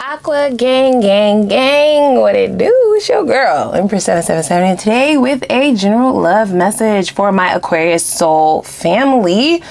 Aqua gang, gang, gang, what it do? It's your girl, Empress 777, and today with a general love message for my Aquarius soul family.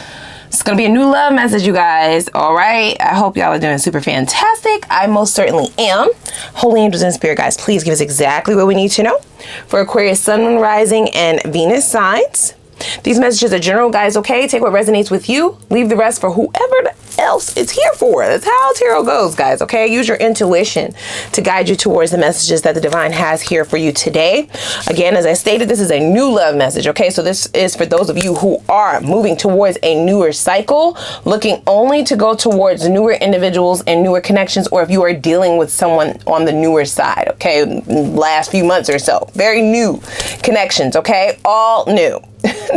It's gonna be a new love message, you guys. All right, I hope y'all are doing super fantastic. I most certainly am. Holy angels and spirit guides, please give us exactly what we need to know for Aquarius sun, moon, rising, and Venus signs. These messages are general, guys, okay? Take what resonates with you. Leave the rest for whoever else it's here for. That's how tarot goes, guys, okay? Use your intuition to guide you towards the messages that the divine has here for you today. Again, as I stated, this is a new love message, okay? So this is for those of you who are moving towards a newer cycle, looking only to go towards newer individuals and newer connections, or if you are dealing with someone on the newer side, okay? Last few months or so. Very new connections, okay? All new.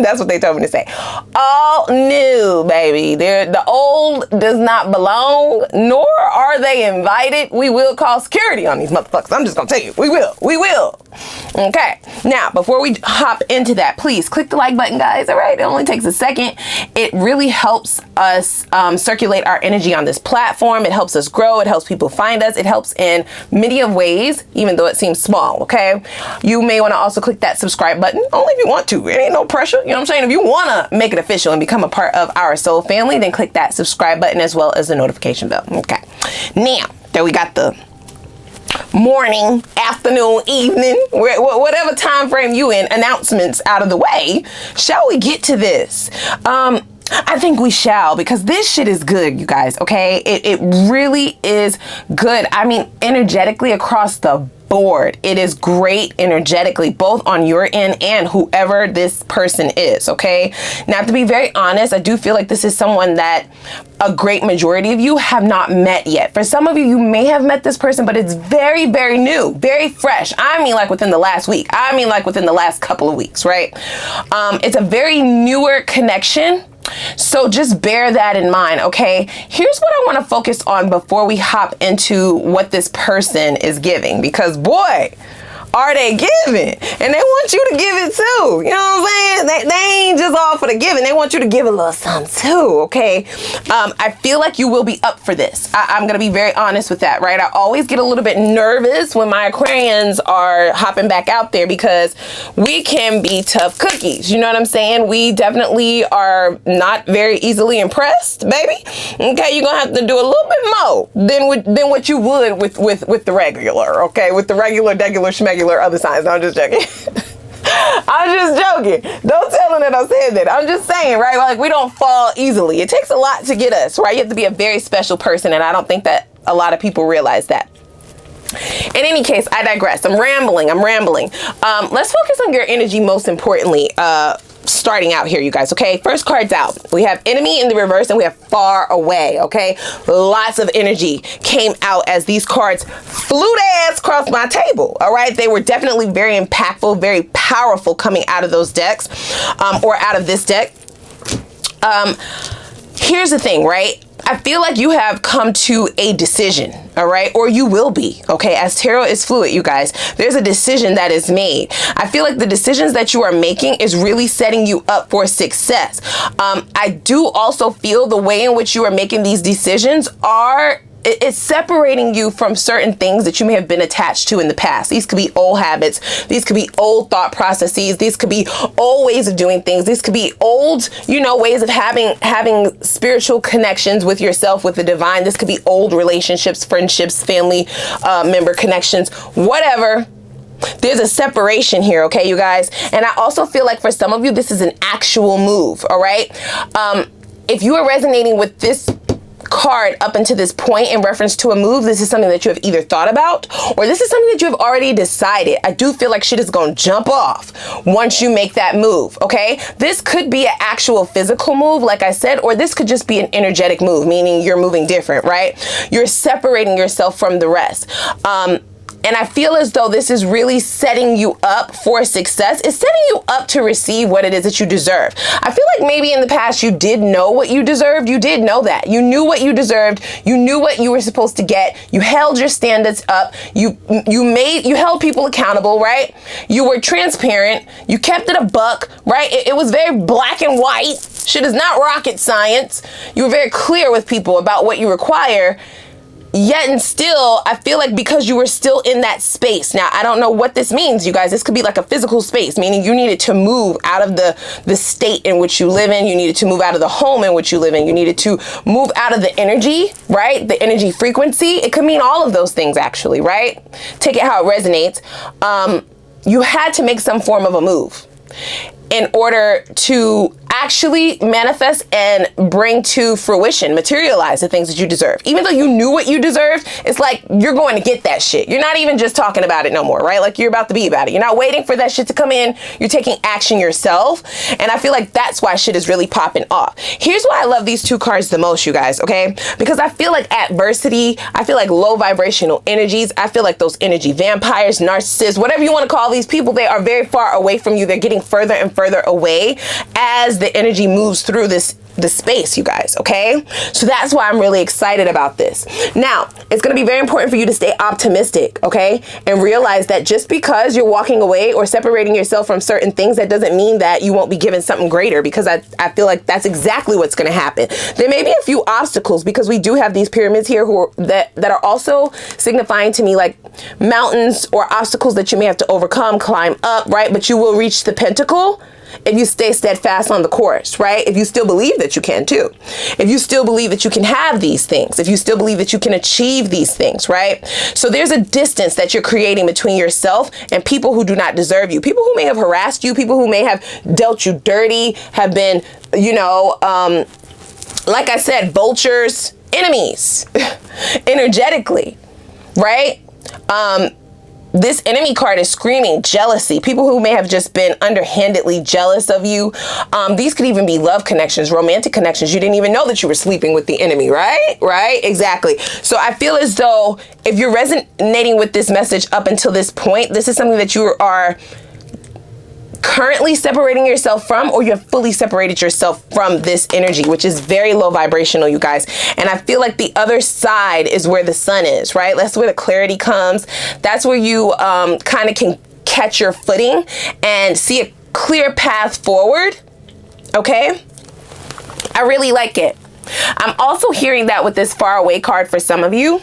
That's what they told me to say. All new, baby. The old does not belong, nor are they invited. We will call security on these motherfuckers. I'm just gonna tell you, we will. Okay, now before we hop into that, please click the like button, guys. All right, it only takes a second. It really helps us circulate our energy on this platform. It helps us grow. It helps people find us. It helps in many of ways, even though it seems small. Okay, you may want to also click that subscribe button, only if you want to. It ain't no pressure. You know what I'm saying? If you want to make it official and become a part of our soul family, then click that subscribe button as well as the notification bell. Okay, now that we got the morning, afternoon, evening, whatever time frame you in, announcements out of the way, shall we get to this? I think we shall, because this shit is good, you guys, okay? It really is good. I mean, energetically across the board, it is great energetically, both on your end and whoever this person is, okay? Now, to be very honest, I do feel like this is someone that a great majority of you have not met yet. For some of you, you may have met this person, but it's very, very new, very fresh. I mean, like within the last week. I mean, like within the last couple of weeks, right? It's a very newer connection. So just bear that in mind, okay? Here's what I want to focus on before we hop into what this person is giving, because boy, are they giving, and they want you to give it too. You know what I'm saying? They ain't just all for the giving. They want you to give a little something too, okay? I feel like you will be up for this. I'm going to be very honest with that, right? I always get a little bit nervous when my Aquarians are hopping back out there, because we can be tough cookies. You know what I'm saying? We definitely are not very easily impressed, baby. Okay, you're going to have to do a little bit more than what you would with the regular, okay? With the regular, schmegular, other signs. No, I'm just joking. I'm just joking. Don't tell them that I said that. I'm just saying, right? Like, we don't fall easily. It takes a lot to get us, right? You have to be a very special person, and I don't think that a lot of people realize that. In any case, I digress. I'm rambling. Let's focus on your energy most importantly, starting out here, you guys, okay? First card's out. We have enemy in the reverse and we have far away, okay? Lots of energy came out as these cards flew their ass across my table, all right? They were definitely very impactful, very powerful coming out of those decks, or out of this deck. Here's the thing, right? I feel like you have come to a decision, all right? Or you will be, okay? As tarot is fluid, you guys, there's a decision that is made. I feel like the decisions that you are making is really setting you up for success. I do also feel the way in which you are making these decisions it's separating you from certain things that you may have been attached to in the past. These could be old habits. These could be old thought processes. These could be old ways of doing things. These could be old, ways of having spiritual connections with yourself, with the divine. This could be old relationships, friendships, family member connections, whatever. There's a separation here, okay, you guys? And I also feel like for some of you, this is an actual move, all right? If you are resonating with this card up until this point in reference to a move, this is something that you have either thought about or this is something that you have already decided. I do feel like shit is going to jump off once you make that move, okay? This could be an actual physical move, like I said, or this could just be an energetic move, meaning you're moving different, right? You're separating yourself from the rest. And I feel as though this is really setting you up for success. It's setting you up to receive what it is that you deserve. I feel like maybe in the past you did know what you deserved. You did know that. You knew what you deserved. You knew what you were supposed to get. You held your standards up. You held people accountable, right? You were transparent. You kept it a buck, right? It was very black and white. Shit is not rocket science. You were very clear with people about what you require. yet and still, I feel like because you were still in that space. Now, I don't know what this means, you guys. This could be like a physical space, meaning you needed to move out of the state in which you live in. You needed to move out of the home in which you live in. You needed to move out of the energy, right? The energy frequency. It could mean all of those things, actually, right? Take it how it resonates. You had to make some form of a move in order to actually manifest and bring to fruition, materialize the things that you deserve. Even though you knew what you deserved, it's like you're going to get that shit. You're not even just talking about it no more, right? Like you're about to be about it. You're not waiting for that shit to come in. You're taking action yourself. And I feel like that's why shit is really popping off. Here's why I love these two cards the most, you guys, okay? Because I feel like adversity, I feel like low vibrational energies, I feel like those energy vampires, narcissists, whatever you want to call these people, they are very far away from you. They're getting further and further away as the energy moves through the space, you guys, okay? So that's why I'm really excited about this. Now, it's going to be very important for you to stay optimistic, okay? And realize that just because you're walking away or separating yourself from certain things, that doesn't mean that you won't be given something greater, because I feel like that's exactly what's going to happen. There may be a few obstacles, because we do have these pyramids here that are also signifying to me like mountains or obstacles that you may have to overcome, climb up, right? But you will reach the pinnacle if you stay steadfast on the course, right? If you still believe that you can too. If you still believe that you can have these things. If you still believe that you can achieve these things, right? So there's a distance that you're creating between yourself and people who do not deserve you. People who may have harassed you, people who may have dealt you dirty, have been, you know, like I said, vultures, enemies, energetically, right? This enemy card is screaming jealousy. People who may have just been underhandedly jealous of you. These could even be love connections, romantic connections. You didn't even know that you were sleeping with the enemy, right? Right? Exactly. So I feel as though if you're resonating with this message up until this point, this is something that you are currently separating yourself from, or you're fully separated yourself from this energy, which is very low vibrational, you guys. And I feel like the other side is where the sun is, right? That's where the clarity comes. That's where you kind of can catch your footing and see a clear path forward. Okay? I really like it. I'm also hearing that with this far away card for some of you.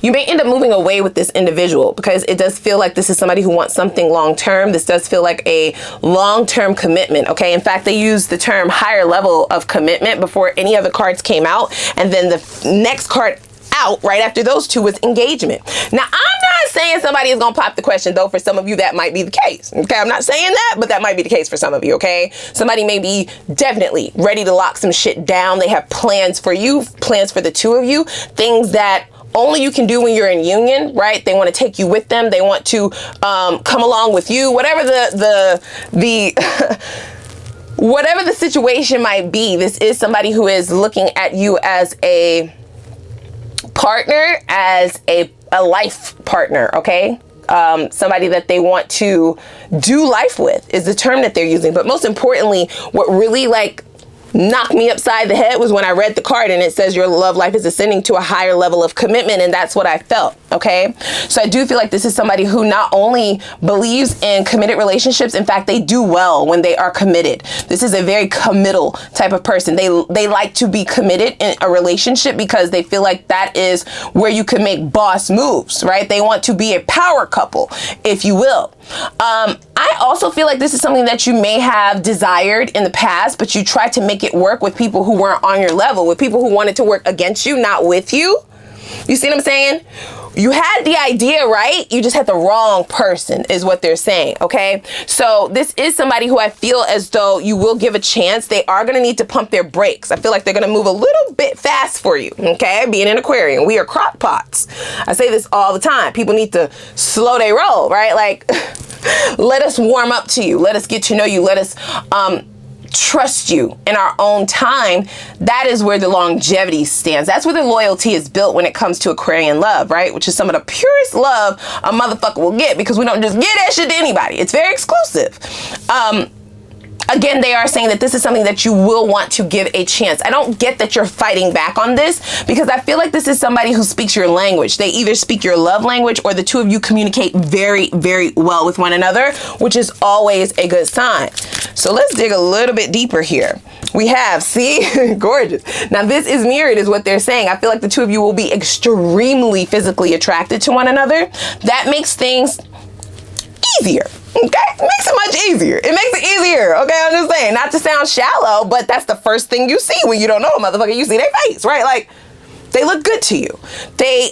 You may end up moving away with this individual, because it does feel like this is somebody who wants something long-term. This does feel like a long-term commitment, okay? In fact, they use the term higher level of commitment before any other cards came out. And then the next card out right after those two was engagement. Now, I'm not saying somebody is going to pop the question, though. For some of you, that might be the case, okay? I'm not saying that, but that might be the case for some of you, okay? Somebody may be definitely ready to lock some shit down. They have plans for you, plans for the two of you, things that only you can do when you're in union, right? They want to take you with them. They want to come along with you. Whatever the whatever the situation might be, this is somebody who is looking at you as a partner, as a life partner, okay? Somebody that they want to do life with is the term that they're using. But most importantly, what really like knocked me upside the head was when I read the card and it says your love life is ascending to a higher level of commitment, and that's what I felt, okay? So I do feel like this is somebody who not only believes in committed relationships, in fact, they do well when they are committed. This is a very committal type of person. They like to be committed in a relationship because they feel like that is where you can make boss moves, right? They want to be a power couple, if you will. I also feel like this is something that you may have desired in the past, but you tried to make it work with people who weren't on your level, with people who wanted to work against you, not with you. You see what I'm saying? You had the idea, right? You just had the wrong person, is what they're saying, okay? So this is somebody who I feel as though you will give a chance. They are going to need to pump their brakes. I feel like they're going to move a little bit fast for you, okay? Being an Aquarian, we are crock pots. I say this all the time. People need to slow their roll, right? Like, let us warm up to you. Let us get to know you. Let us trust you in our own time. That is where the longevity stands. That's where the loyalty is built when it comes to Aquarian love, right? Which is some of the purest love a motherfucker will get, because we don't just get that shit to anybody. It's very exclusive. Again, they are saying that this is something that you will want to give a chance. I don't get that you're fighting back on this, because I feel like this is somebody who speaks your language. They either speak your love language, or the two of you communicate very, very well with one another, which is always a good sign. So let's dig a little bit deeper here. We have, see, gorgeous. Now this is mirrored is what they're saying. I feel like the two of you will be extremely physically attracted to one another. That makes things easier. Okay, it makes it much easier. It makes it easier. Okay, I'm just saying, not to sound shallow, but that's the first thing you see when you don't know a motherfucker. You see their face, right? Like, they look good to you. They,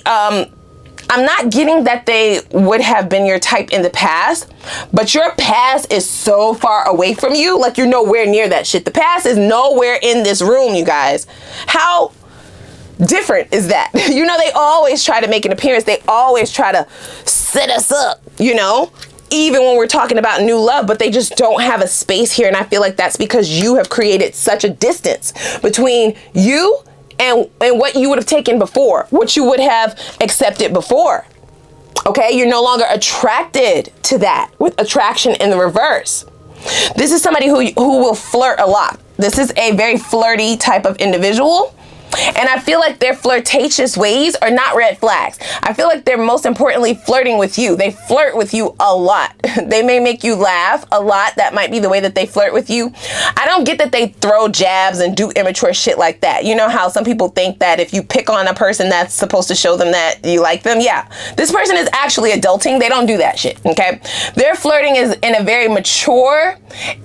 I'm not getting that they would have been your type in the past, but your past is so far away from you, like you're nowhere near that shit. The past is nowhere in this room, you guys. How different is that? You know, they always try to make an appearance. They always try to set us up, you know, even when we're talking about new love, but they just don't have a space here. And I feel like that's because you have created such a distance between you and what you would have taken before, what you would have accepted before. Okay, you're no longer attracted to that, with attraction in the reverse. This is somebody who will flirt a lot. This is a very flirty type of individual. And I feel like their flirtatious ways are not red flags. I feel like they're most importantly flirting with you. They flirt with you a lot. They may make you laugh a lot. That might be the way that they flirt with you. I don't get that they throw jabs and do immature shit like that. You know how some people think that if you pick on a person, that's supposed to show them that you like them? Yeah. This person is actually adulting. They don't do that shit, okay? Their flirting is in a very mature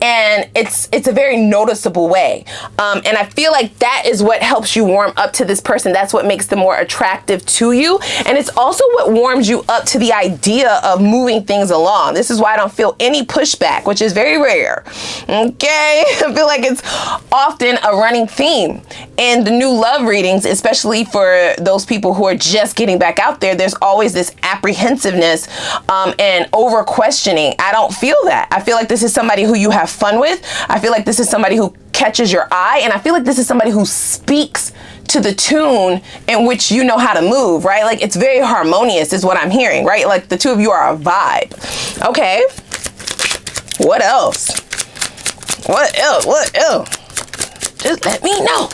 and it's a very noticeable way. And I feel like that is what helps you warm up to this person. That's what makes them more attractive to you. And it's also what warms you up to the idea of moving things along. This is why I don't feel any pushback, which is very rare. Okay. I feel like it's often a running theme in the new love readings, especially for those people who are just getting back out there. There's always this apprehensiveness and over questioning. I don't feel that. I feel like this is somebody who you have fun with. I feel like this is somebody who catches your eye. And I feel like this is somebody who speaks to the tune in which you know how to move, right? Like it's very harmonious is what I'm hearing, right? Like the two of you are a vibe. Okay. What else? What else? What else? Just let me know.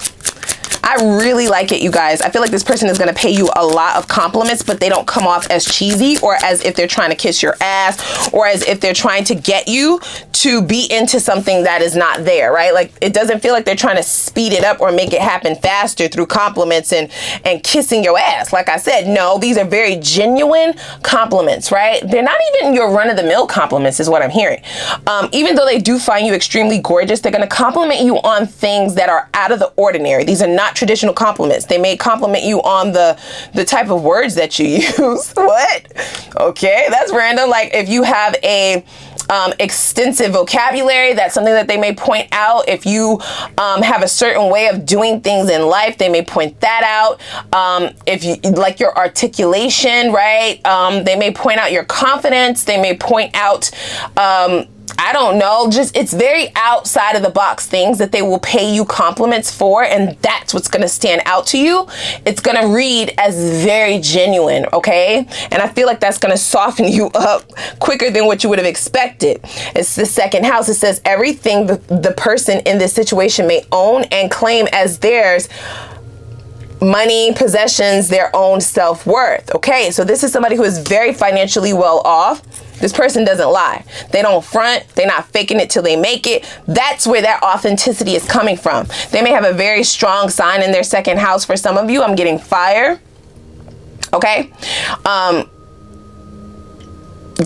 I really like it, you guys. I feel like this person is going to pay you a lot of compliments, but they don't come off as cheesy or as if they're trying to kiss your ass or as if they're trying to get you to be into something that is not there, right? Like it doesn't feel like they're trying to speed it up or make it happen faster through compliments and kissing your ass. Like I said, no, these are very genuine compliments, right? They're not even your run-of-the-mill compliments is what I'm hearing. Even though they do find you extremely gorgeous, they're going to compliment you on things that are out of the ordinary. These are not traditional compliments. They may compliment you on the type of words that you use. What? Okay, that's random. Like if you have a extensive vocabulary, that's something that they may point out. If you have a certain way of doing things in life, they may point that out. If you like your articulation, right? They may point out your confidence. They may point out I don't know, just it's very outside of the box things that they will pay you compliments for, and that's what's going to stand out to you. It's going to read as very genuine, okay? And I feel like that's going to soften you up quicker than what you would have expected. It's the second house. It says everything the person in this situation may own and claim as theirs: money, possessions, their own self-worth. Okay, so this is somebody who is very financially well off. This person doesn't lie. They don't front. They're not faking it till they make it. That's where that authenticity is coming from. They may have a very strong sign in their second house. For some of you, I'm getting fire. Okay.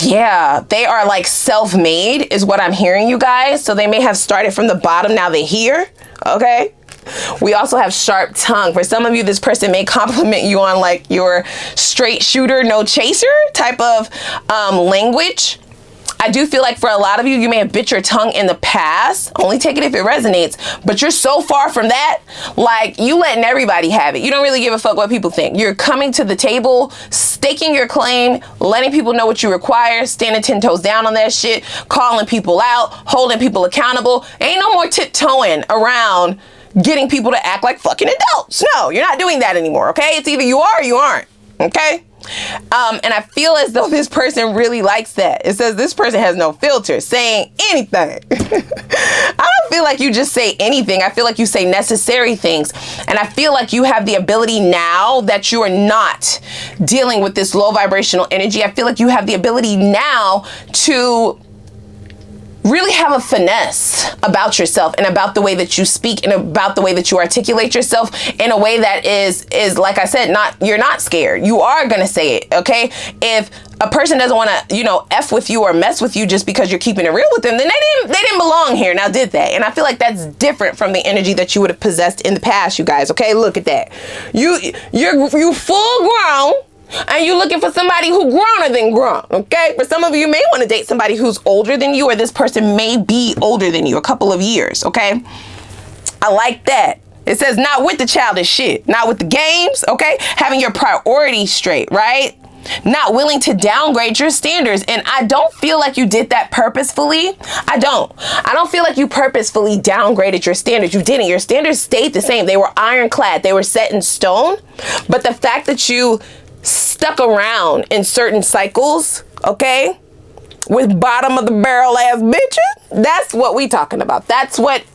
Yeah, they are like self-made is what I'm hearing, you guys. So they may have started from the bottom. Now they're here. Okay. We also have sharp tongue. For some of you, this person may compliment you on like your straight shooter, no chaser type of language. I do feel like for a lot of you, you may have bit your tongue in the past. Only take it if it resonates. But you're so far from that, like you letting everybody have it. You don't really give a fuck what people think. You're coming to the table, staking your claim, letting people know what you require, standing 10 toes down on that shit, calling people out, holding people accountable. Ain't no more tiptoeing around getting people to act like fucking adults. No, you're not doing that anymore, okay? It's either you are or you aren't, okay? And I feel as though this person really likes that. It says this person has no filter, saying anything. I don't feel like you just say anything. I feel like you say necessary things. And I feel like you have the ability now that you are not dealing with this low vibrational energy. I feel like you have the ability now to really have a finesse about yourself and about the way that you speak and about the way that you articulate yourself in a way that is like I said, you're not scared. You are going to say it, okay? If a person doesn't want to, you know, F with you or mess with you just because you're keeping it real with them, then they didn't belong here. Now, did they? And I feel like that's different from the energy that you would have possessed in the past, you guys, okay? Look at that. You full grown. And you're looking for somebody who growner than grown, okay? For some of you may want to date somebody who's older than you, or this person may be older than you, a couple of years, okay? I like that. It says not with the childish shit, not with the games, okay? Having your priorities straight, right? Not willing to downgrade your standards. And I don't feel like you did that purposefully. I don't feel like you purposefully downgraded your standards. You didn't. Your standards stayed the same. They were ironclad. They were set in stone. But the fact that you stuck around in certain cycles, okay, with bottom of the barrel ass bitches, that's what we talking about. That's what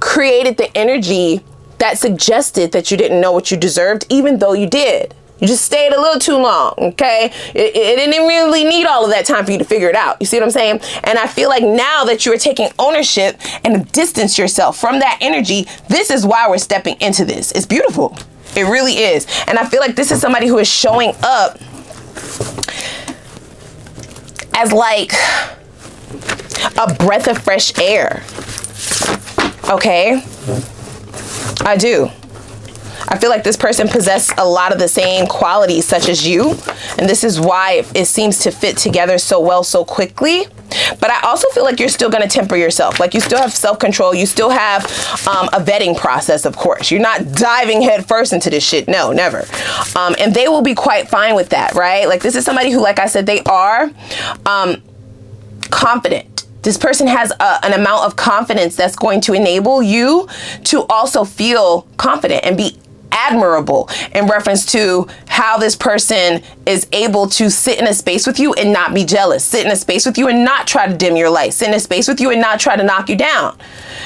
created the energy that suggested that you didn't know what you deserved, even though you did. You just stayed a little too long, okay? It didn't really need all of that time for you to figure it out. You see what I'm saying? And I feel like now that you are taking ownership and distance yourself from that energy, this is why we're stepping into this. It's beautiful. It really is. And I feel like this is somebody who is showing up as like a breath of fresh air. Okay? I do. I feel like this person possessed a lot of the same qualities such as you. And this is why it seems to fit together so well so quickly. But I also feel like you're still going to temper yourself. Like you still have self-control. You still have a vetting process, of course. You're not diving head first into this shit. No, never. And they will be quite fine with that, right? Like this is somebody who, like I said, they are confident. This person has an amount of confidence that's going to enable you to also feel confident and be admirable in reference to how this person is able to sit in a space with you and not be jealous, sit in a space with you and not try to dim your light, sit in a space with you and not try to knock you down.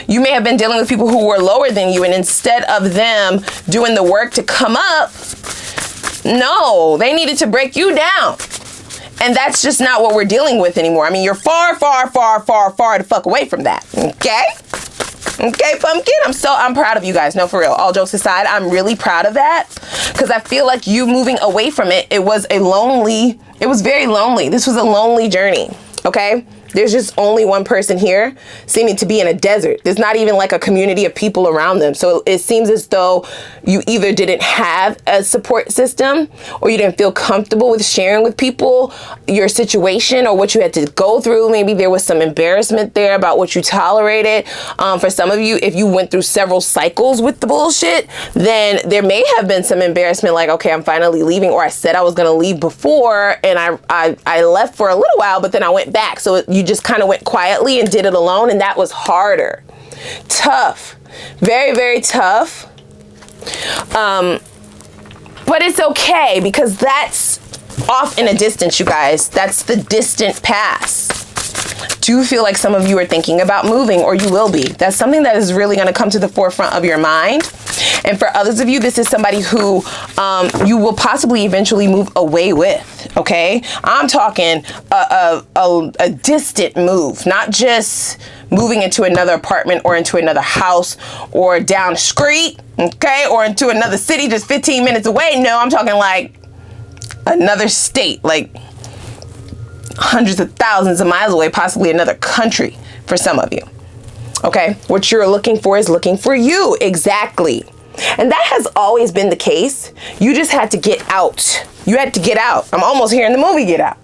You may have been dealing with people who were lower than you, and instead of them doing the work to come up, no, they needed to break you down. And that's just not what we're dealing with anymore. I mean, you're far, far, far, far, far the fuck away from that, okay? Okay, pumpkin, I'm proud of you guys. No, for real, all jokes aside, I'm really proud of that because I feel like you moving away from it, it was very lonely. This was a lonely journey, okay? There's just only one person here seeming to be in a desert. There's not even like a community of people around them. So it seems as though you either didn't have a support system or you didn't feel comfortable with sharing with people your situation or what you had to go through. Maybe there was some embarrassment there about what you tolerated. For some of you, if you went through several cycles with the bullshit, then there may have been some embarrassment like, okay, I'm finally leaving, or I said I was going to leave before and I left for a little while, but then I went back. So you just kind of went quietly and did it alone, and that was harder. Tough. Very, very tough. But it's okay because that's off in a distance, you guys. That's the distant past. Do feel like some of you are thinking about moving, or you will be. That's something that is really going to come to the forefront of your mind. And for others of you, this is somebody who you will possibly eventually move away with, okay? I'm talking a distant move, not just moving into another apartment or into another house or down the street, okay? Or into another city just 15 minutes away. No, I'm talking like another state, like hundreds of thousands of miles away, possibly another country for some of you. Okay, what you're looking for is looking for you. Exactly. And that has always been the case. You just had to get out. You had to get out. I'm almost hearing the movie Get Out.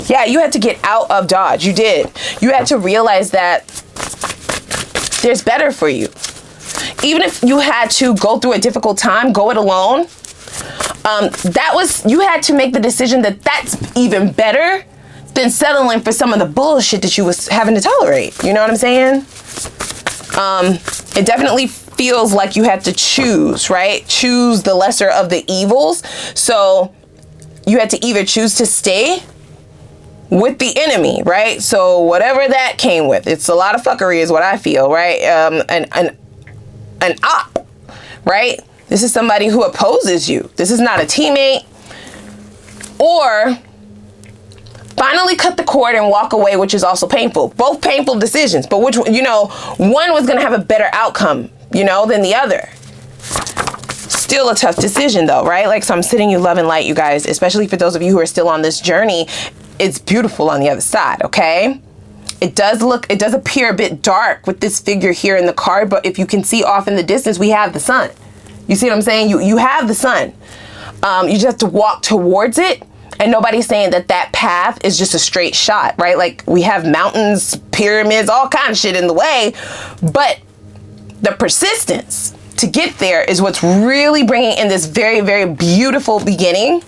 Yeah, you had to get out of Dodge. You did. You had to realize that there's better for you. Even if you had to go through a difficult time, go it alone. You had to make the decision that that's even better than settling for some of the bullshit that you was having to tolerate. You know what I'm saying? It definitely feels like you had to choose, right? Choose the lesser of the evils. So you had to either choose to stay with the enemy, right? So whatever that came with, it's a lot of fuckery is what I feel, right? An op, right? This is somebody who opposes you. This is not a teammate or finally cut the cord and walk away, which is also painful. Both painful decisions, but which, you know, one was going to have a better outcome, you know, than the other. Still a tough decision though, right? Like, so I'm sending you love and light, you guys, especially for those of you who are still on this journey. It's beautiful on the other side, okay? It does appear a bit dark with this figure here in the card, but if you can see off in the distance, we have the sun. You see what I'm saying? You have the sun. You just have to walk towards it, and nobody's saying that that path is just a straight shot, right? Like, we have mountains, pyramids, all kind of shit in the way, but the persistence to get there is what's really bringing in this very, very beautiful beginning.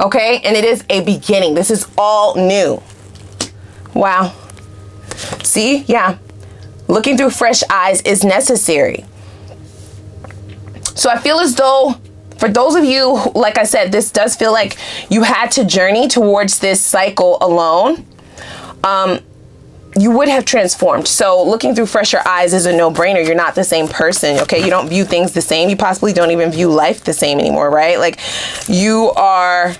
Okay, and it is a beginning. This is all new. Wow. See, yeah. Looking through fresh eyes is necessary. So I feel as though, for those of you, like I said, this does feel like you had to journey towards this cycle alone. You would have transformed. So looking through fresher eyes is a no-brainer. You're not the same person, okay? You don't view things the same. You possibly don't even view life the same anymore, right? Like, you are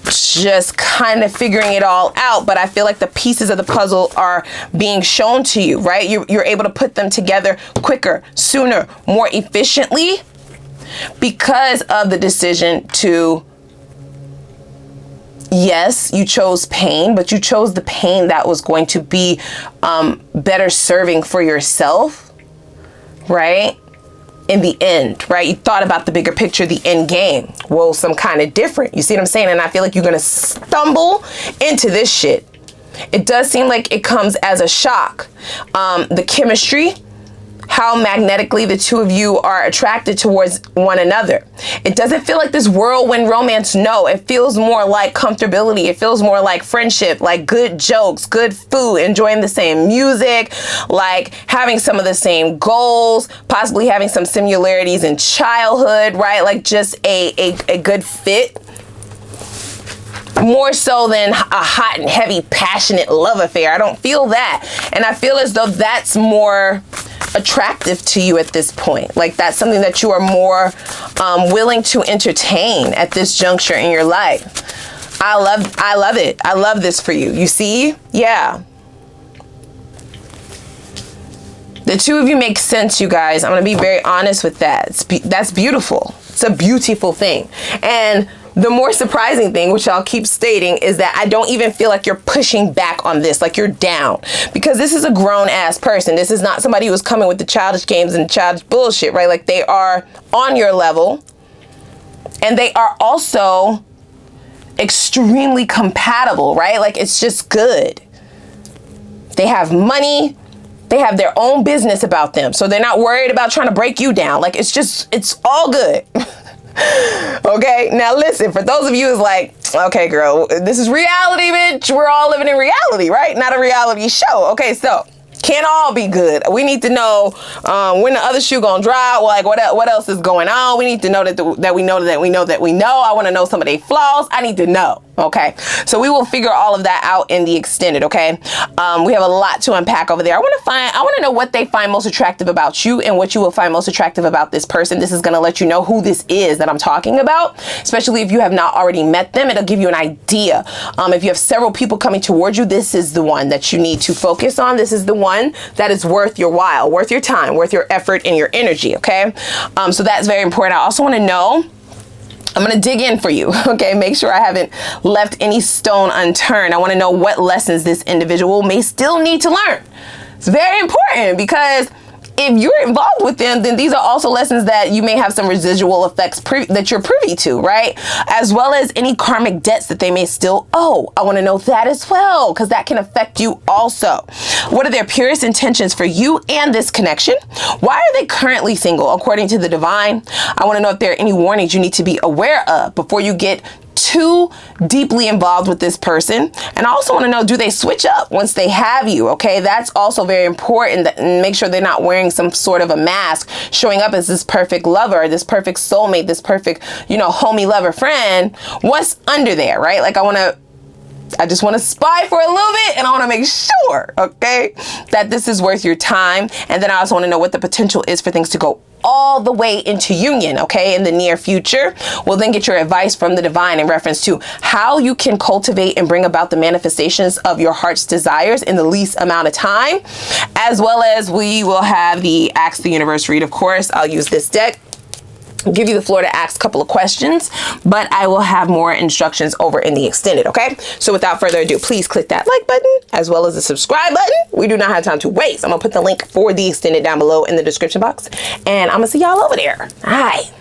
just kind of figuring it all out, but I feel like the pieces of the puzzle are being shown to you, right? You're able to put them together quicker, sooner, more efficiently because of the decision to, yes, you chose pain, but you chose the pain that was going to be better serving for yourself, right? In the end, right? You thought about the bigger picture, the end game. Well, some kind of different. You see what I'm saying? And I feel like you're going to stumble into this shit. It does seem like it comes as a shock. The chemistry, how magnetically the two of you are attracted towards one another. It doesn't feel like this whirlwind romance. No, it feels more like comfortability. It feels more like friendship, like good jokes, good food, enjoying the same music, like having some of the same goals, possibly having some similarities in childhood, right? Like just a good fit. More so than a hot and heavy, passionate love affair. I don't feel that. And I feel as though that's more attractive to you at this point. Like, that's something that you are more willing to entertain at this juncture in your life. I love it. I love this for you. You see? Yeah. The two of you make sense, you guys. I'm going to be very honest with that. That's beautiful. It's a beautiful thing. And the more surprising thing, which I'll keep stating, is that I don't even feel like you're pushing back on this, like you're down. Because this is a grown-ass person. This is not somebody who's coming with the childish games and childish bullshit, right? Like, they are on your level. And they are also extremely compatible, right? Like, it's just good. They have money. They have their own business about them. So they're not worried about trying to break you down. Like, it's all good. Okay, now listen, for those of you who's like, okay, girl, this is reality, bitch. We're all living in reality, right? Not a reality show. Okay, so can't all be good. We need to know when the other shoe gonna drop. Like, what else is going on? We need to know that we know. I want to know some of their flaws. I need to know. Okay, so we will figure all of that out in the extended. Okay, we have a lot to unpack over there. I want to know what they find most attractive about you and what you will find most attractive about this person. This is going to let you know who this is that I'm talking about, especially if you have not already met them. It'll give you an idea. If you have several people coming towards you, this is the one that you need to focus on. This is the one that is worth your while, worth your time, worth your effort and your energy. Okay, so that's very important. I also want to know, I'm going to dig in for you, okay? Make sure I haven't left any stone unturned. I want to know what lessons this individual may still need to learn. It's very important, because if you're involved with them, then these are also lessons that you may have some residual effects that you're privy to, right? As well as any karmic debts that they may still owe. I want to know that as well, because that can affect you also. What are their purest intentions for you and this connection? Why are they currently single according to the divine? I want to know if there are any warnings you need to be aware of before you get too deeply involved with this person. And I also want to know, do they switch up once they have you? Okay, that's also very important. And make sure they're not wearing some sort of a mask, showing up as this perfect lover, this perfect soulmate, this perfect, homie, lover, friend. What's under there, right? Like, I just want to spy for a little bit, and I want to make sure, okay, that this is worth your time. And then I also want to know what the potential is for things to go all the way into union, okay, in the near future. We'll then get your advice from the divine in reference to how you can cultivate and bring about the manifestations of your heart's desires in the least amount of time, as well as we will have the Ask the Universe read. Of course, I'll use this deck, give you the floor to ask a couple of questions, but I will have more instructions over in the extended, okay? So without further ado, please click that like button as well as the subscribe button. We do not have time to waste. I'm gonna put the link for the extended down below in the description box, and I'm gonna see y'all over there. All right.